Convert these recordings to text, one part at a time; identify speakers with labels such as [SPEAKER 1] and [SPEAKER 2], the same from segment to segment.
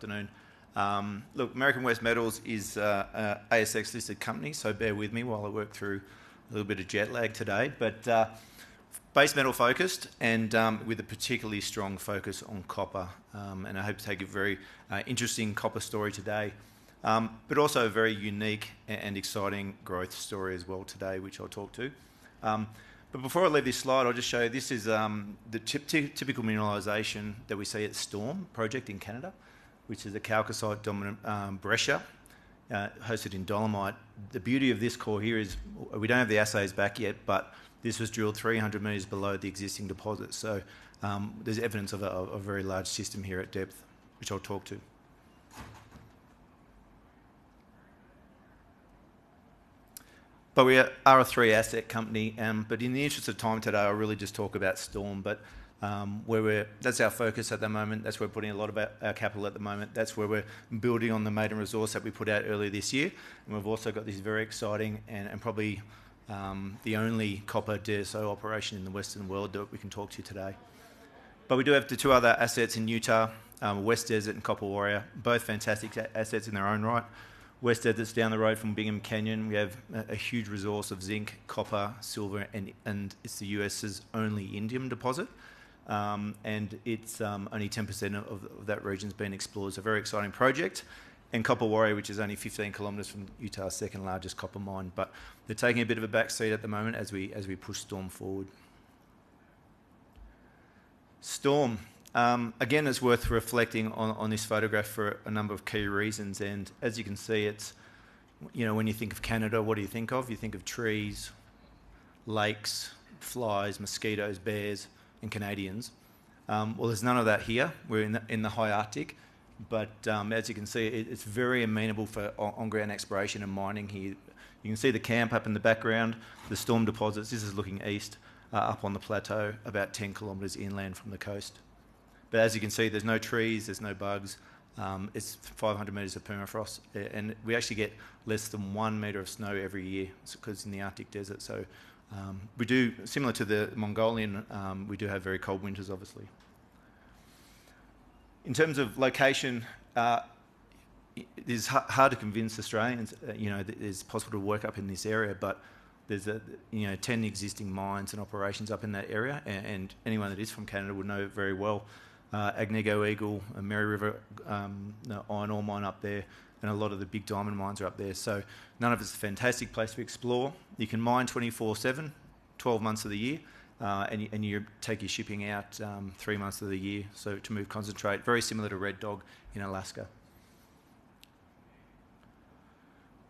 [SPEAKER 1] Afternoon. Look, American West Metals is an ASX-listed company, so bear with me while I work through a little bit of jet lag today. But base metal focused and with a particularly strong focus on copper. And I hope to take a very interesting copper story today, but also a very unique and exciting growth story as well today, which I'll talk to. But before I leave this slide, I'll just show you this is the typical mineralisation that we see at Storm project in Canada, which is a chalcocite dominant breccia hosted in dolomite. The beauty of this core here is we don't have the assays back yet, but this was drilled 300 metres below the existing deposit. So there's evidence of a very large system here at depth, which I'll talk to. But we are a three asset company, but in the interest of time today, I'll really just talk about Storm. But that's our focus at the moment. That's where we're putting a lot of our capital at the moment. That's where we're building on the maiden resource that we put out earlier this year. And we've also got this very exciting and probably the only copper DSO operation in the Western world that we can talk to today. But we do have the two other assets in Utah, West Desert and Copper Warrior, both fantastic assets in their own right. West Desert's down the road from Bingham Canyon. We have a huge resource of zinc, copper, silver, and it's the US's only indium deposit. And it's only 10% of that region's been explored. It's a very exciting project. And Copper Warrior, which is only 15 kilometres from Utah's second largest copper mine. But they're taking a bit of a back seat at the moment as we push Storm forward. Storm. Again, it's worth reflecting on this photograph for a number of key reasons. And as you can see, it's, when you think of Canada, what do you think of? You think of trees, lakes, flies, mosquitoes, bears, and Canadians. Well, there's none of that here. We're in the high Arctic, but as you can see, it's very amenable for on-ground exploration and mining here. You can see the camp up in the background, the Storm deposits. This is looking east, up on the plateau, about 10 kilometres inland from the coast. But as you can see, there's no trees, there's no bugs. It's 500 metres of permafrost, and we actually get less than 1 metre of snow every year because it's in the Arctic desert. So we do, similar to the Mongolian, we do have very cold winters, obviously. In terms of location, it's hard to convince Australians, that it's possible to work up in this area, but there's 10 existing mines and operations up in that area, and anyone that is from Canada would know it very well. Agnico Eagle, Mary River iron ore mine up there, and a lot of the big diamond mines are up there. So none of it's a fantastic place to explore. You can mine 24/7, 12 months of the year, and you take your shipping out 3 months of the year, so to move concentrate, very similar to Red Dog in Alaska.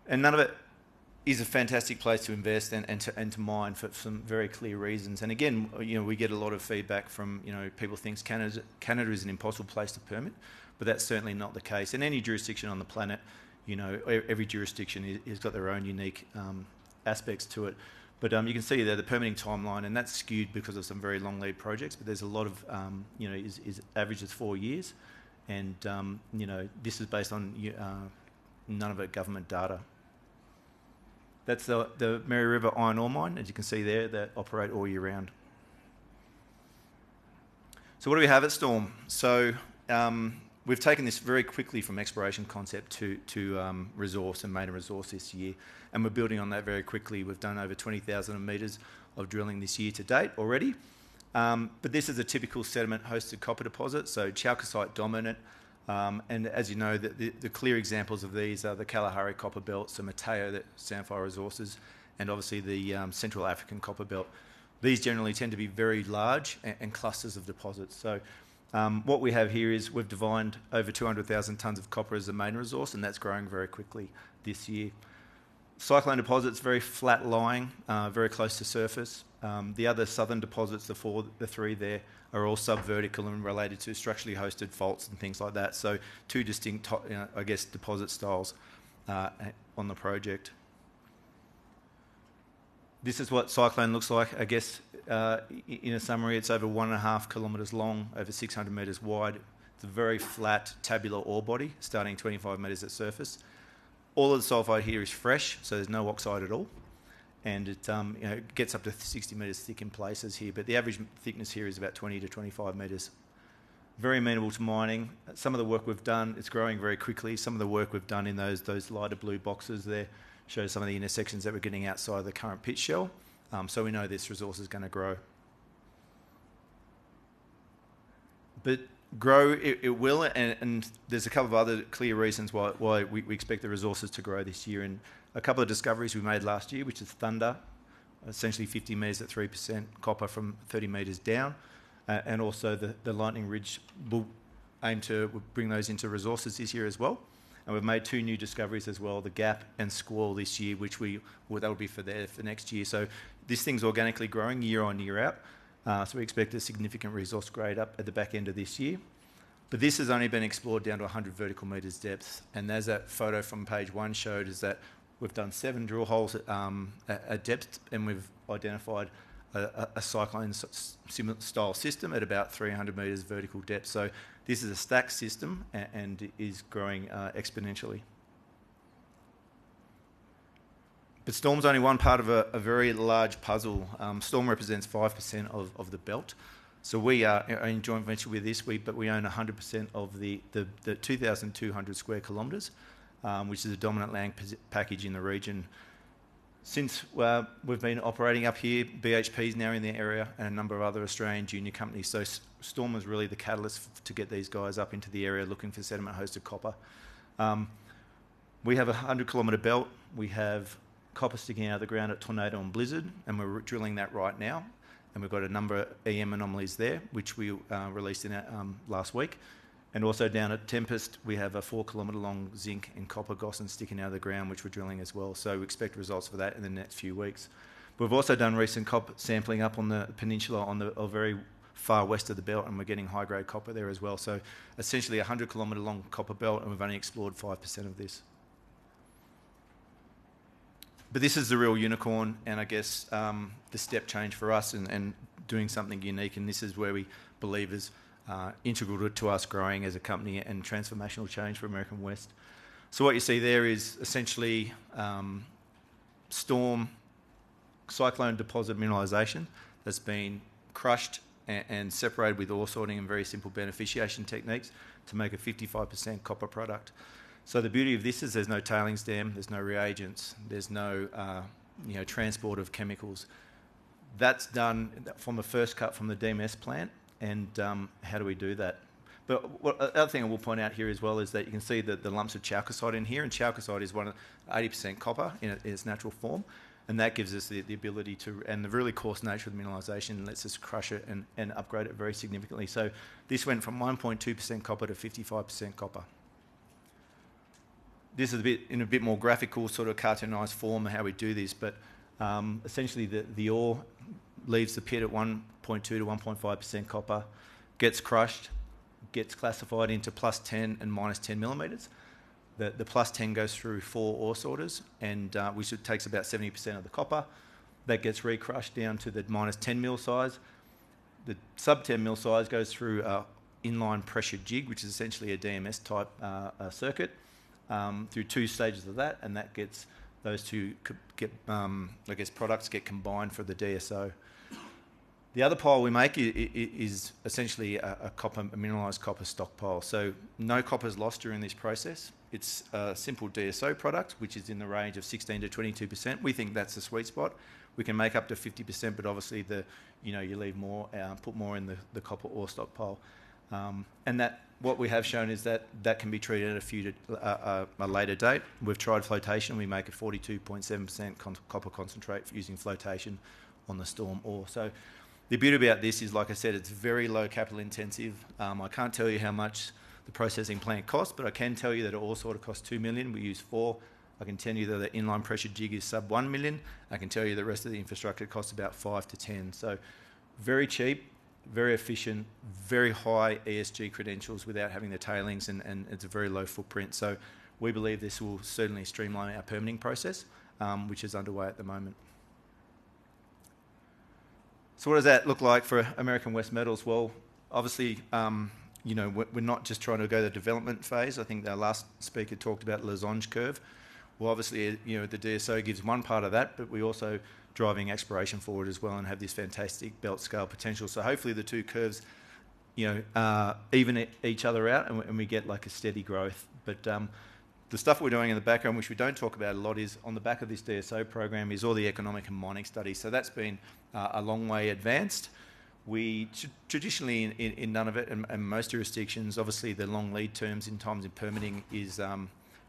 [SPEAKER 1] And none of it is a fantastic place to invest and to mine for some very clear reasons. And again, we get a lot of feedback from, people think Canada is an impossible place to permit, but that's certainly not the case. In any jurisdiction on the planet, every jurisdiction has got their own unique aspects to it. But you can see there the permitting timeline, and that's skewed because of some very long lead projects, but there's a lot of, is averages 4 years. And, this is based on none of it government data. That's the Mary River iron ore mine, as you can see there, that operate all year round. So what do we have at Storm? So we've taken this very quickly from exploration concept to resource and maiden resource this year, and we're building on that very quickly. We've done over 20,000 metres of drilling this year to date already. But this is a typical sediment-hosted copper deposit, so chalcocite dominant. And as you know, the clear examples of these are the Kalahari copper belt, so Mateo, that Samphire Resources, and obviously the Central African copper belt. These generally tend to be very large and clusters of deposits. So what we have here is we've divined over 200,000 tonnes of copper as a main resource, and that's growing very quickly this year. Cyclone deposits, very flat lying, very close to surface. The other southern deposits, the three there, are all subvertical and related to structurally hosted faults and things like that. So two distinct, deposit styles on the project. This is what Cyclone looks like. In a summary, it's over 1.5 kilometres long, over 600 metres wide. It's a very flat tabular ore body, starting 25 metres at surface. All of the sulphide here is fresh, so there's no oxide at all. And it gets up to 60 metres thick in places here, but the average thickness here is about 20 to 25 metres. very amenable to mining. Some of the work we've done, it's growing very quickly. Some of the work we've done in those lighter blue boxes there shows some of the intersections that we're getting outside the current pit shell. So we know this resource is going to grow. But grow, it will, and there's a couple of other clear reasons why we expect the resources to grow this year. And a couple of discoveries we made last year, which is Thunder, essentially 50 metres at 3% copper from 30 metres down, and also the Lightning Ridge will aim to bring those into resources this year as well. And we've made 2 new discoveries as well, the Gap and Squall this year, which that'll be for next year. So this thing's organically growing year on, year out. So we expect a significant resource grade up at the back end of this year. But this has only been explored down to 100 vertical metres depth. And as that photo from page 1 showed, is that we've done 7 drill holes at depth, and we've identified a cyclone style system at about 300 metres vertical depth. So this is a stacked system and is growing exponentially. But Storm's only one part of a very large puzzle. Storm represents 5% of the belt. So we are in joint venture with this, but we own 100% of the 2,200 square kilometres, which is a dominant land package in the region. Since we've been operating up here, BHP is now in the area and a number of other Australian junior companies. So Storm was really the catalyst to get these guys up into the area looking for sediment-hosted copper. We have a 100-kilometre belt. We have copper sticking out of the ground at Tornado and Blizzard, and we're drilling that right now. And we've got a number of EM anomalies there, which we released in last week. And also down at Tempest, we have a 4-kilometre long zinc and copper gossan sticking out of the ground, which we're drilling as well. So we expect results for that in the next few weeks. We've also done recent copper sampling up on the peninsula on the very far west of the belt, and we're getting high-grade copper there as well. So essentially a 100-kilometre long copper belt, and we've only explored 5% of this. But this is the real unicorn, and I guess the step change for us and doing something unique, and this is where we believe is integral to us growing as a company and transformational change for American West. So what you see there is essentially Storm cyclone deposit mineralisation that's been crushed and separated with ore sorting and very simple beneficiation techniques to make a 55% copper product. So the beauty of this is there's no tailings dam, there's no reagents, there's no transport of chemicals. That's done from the first cut from the DMS plant. And how do we do that? But the other thing I will point out here as well is that you can see the lumps of chalcocite in here, and chalcocite is 80% copper in its natural form, and that gives us the ability to, and the really coarse nature of the mineralisation lets us crush it and upgrade it very significantly. So this went from 1.2% copper to 55% copper. This is in a bit more graphical, sort of cartoonised form of how we do this, but essentially the ore leaves the pit at 1.2 to 1.5% copper, gets crushed, gets classified into plus 10 and minus 10 millimetres. The plus 10 goes through 4 ore sorters, and which takes about 70% of the copper. That gets recrushed down to the minus 10 mil size. The sub 10 mil size goes through inline pressure jig, which is essentially a DMS type circuit, through 2 stages of that, and that gets those two products get combined for the DSO. The other pile we make is essentially a mineralised copper stockpile. So no copper is lost during this process. It's a simple DSO product, which is in the range of 16 to 22%. We think that's the sweet spot. We can make up to 50%, but obviously you leave more, put more in the copper ore stockpile. And that what we have shown is that can be treated at a later date. We've tried flotation. We make a 42.7% copper concentrate using flotation on the Storm ore. So the beauty about this is, like I said, it's very low capital intensive. I can't tell you how much the processing plant costs, but I can tell you that it all sort of costs $2 million. We use 4. I can tell you that the inline pressure jig is sub $1 million. I can tell you the rest of the infrastructure costs about 5 to 10. So very cheap, very efficient, very high ESG credentials without having the tailings, and it's a very low footprint. So we believe this will certainly streamline our permitting process, which is underway at the moment. So what does that look like for American West Metals? Well, obviously, we're not just trying to go the development phase. I think the last speaker talked about Losange curve. Well, obviously, the DSO gives one part of that, but we also driving exploration forward as well and have this fantastic belt scale potential. So hopefully the 2 curves even each other out, and we get like a steady growth. But the stuff we're doing in the background, which we don't talk about a lot, is on the back of this DSO program is all the economic and mining studies. So that's been a long way advanced. We traditionally in none of it, and most jurisdictions, obviously the long lead terms in times of permitting is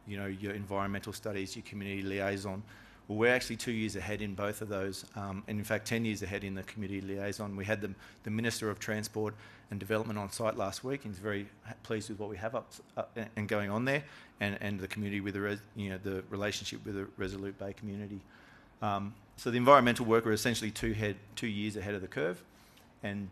[SPEAKER 1] your environmental studies, your community liaison. Well, we're actually 2 years ahead in both of those, and in fact 10 years ahead in the community liaison. We had the Minister of Transport and Development on site last week, and he's very pleased with what we have up and going on there, and the community with the relationship with the Resolute Bay community. So the environmental work are essentially 2 years ahead of the curve, and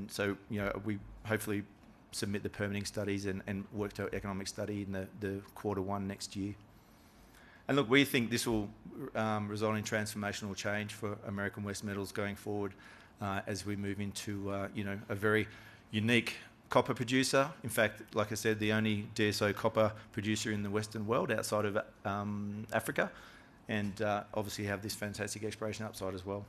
[SPEAKER 1] so we hopefully submit the permitting studies and work to economic study in the Q1 next year. And look, we think this will result in transformational change for American West Metals going forward as we move into a very unique copper producer. In fact, like I said, the only DSO copper producer in the Western world outside of Africa, and obviously have this fantastic exploration upside as well.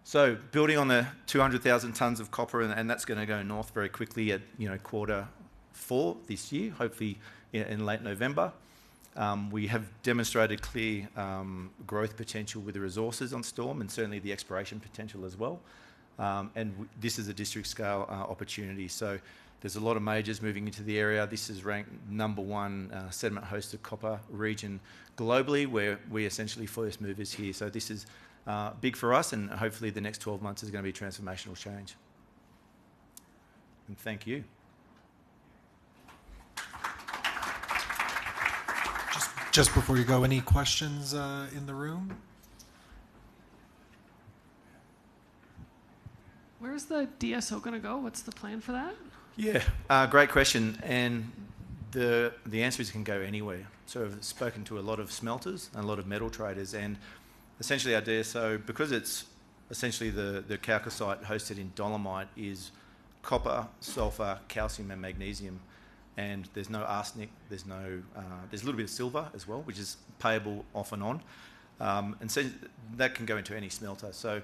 [SPEAKER 1] So building on the 200,000 tonnes of copper, and that's going to go north very quickly at Q4 this year, hopefully in late November. We have demonstrated clear growth potential with the resources on Storm, and certainly the exploration potential as well. And this is a district scale opportunity. So there's a lot of majors moving into the area. This is ranked #1 sediment hosted copper region globally, where we essentially first movers here. So this is big for us, and hopefully the next 12 months is going to be transformational change. And thank you.
[SPEAKER 2] Just before you go, any questions in the room?
[SPEAKER 3] Where's the DSO going to go? What's the plan for that?
[SPEAKER 1] Yeah, great question. And the answer is it can go anywhere. So I've spoken to a lot of smelters and a lot of metal traders, and essentially our DSO, because it's essentially the chalcocite hosted in dolomite, is copper, sulfur, calcium and magnesium. And there's no arsenic, there's a little bit of silver as well, which is payable off and on. And so that can go into any smelter. So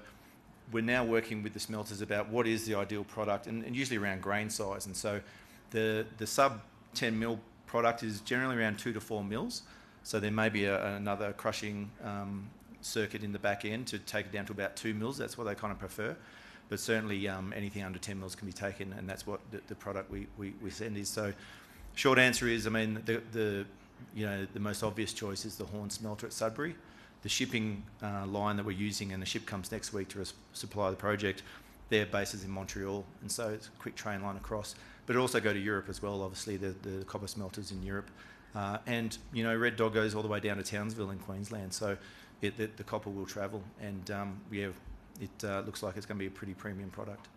[SPEAKER 1] we're now working with the smelters about what is the ideal product, and usually around grain size. And so the sub 10 mil product is generally around 2 to 4 mils. So there may be another crushing circuit in the back end to take it down to about 2 mils. That's what they kind of prefer. But certainly anything under 10 mils can be taken, and that's what the product we send is. So short answer is, I mean, the most obvious choice is the Horn smelter at Sudbury. The shipping line that we're using, and the ship comes next week to supply the project, their base is in Montreal, and so it's a quick train line across. But it also go to Europe as well, obviously, the copper smelters in Europe. And, Red Dog goes all the way down to Townsville in Queensland, so the copper will travel, and it looks like it's going to be a pretty premium product.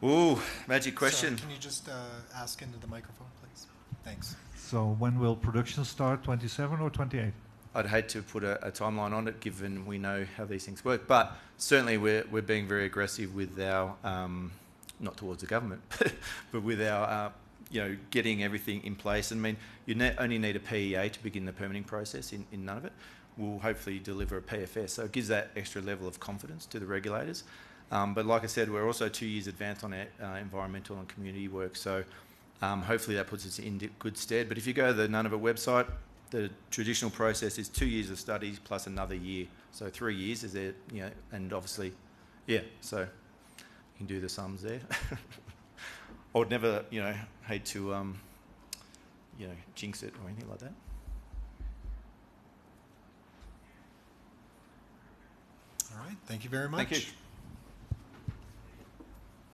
[SPEAKER 1] Ooh, magic question.
[SPEAKER 2] Sorry, can you just ask into the microphone, please? Thanks.
[SPEAKER 4] So when will production start, 27 or 28?
[SPEAKER 1] I'd hate to put a timeline on it, given we know how these things work, but certainly we're being very aggressive with our, not towards the government, but with our, getting everything in place. I mean, you only need a PEA to begin the permitting process in none of it. We'll hopefully deliver a PFS, so it gives that extra level of confidence to the regulators. But like I said, we're also 2 years advanced on our environmental and community work, so hopefully that puts us in good stead. But if you go to the Nunavut website, the traditional process is 2 years of studies plus another year, so 3 years is there, and obviously, so you can do the sums there. I would never, hate to, jinx it or anything like that.
[SPEAKER 2] All right, thank you very much.
[SPEAKER 1] Thank you.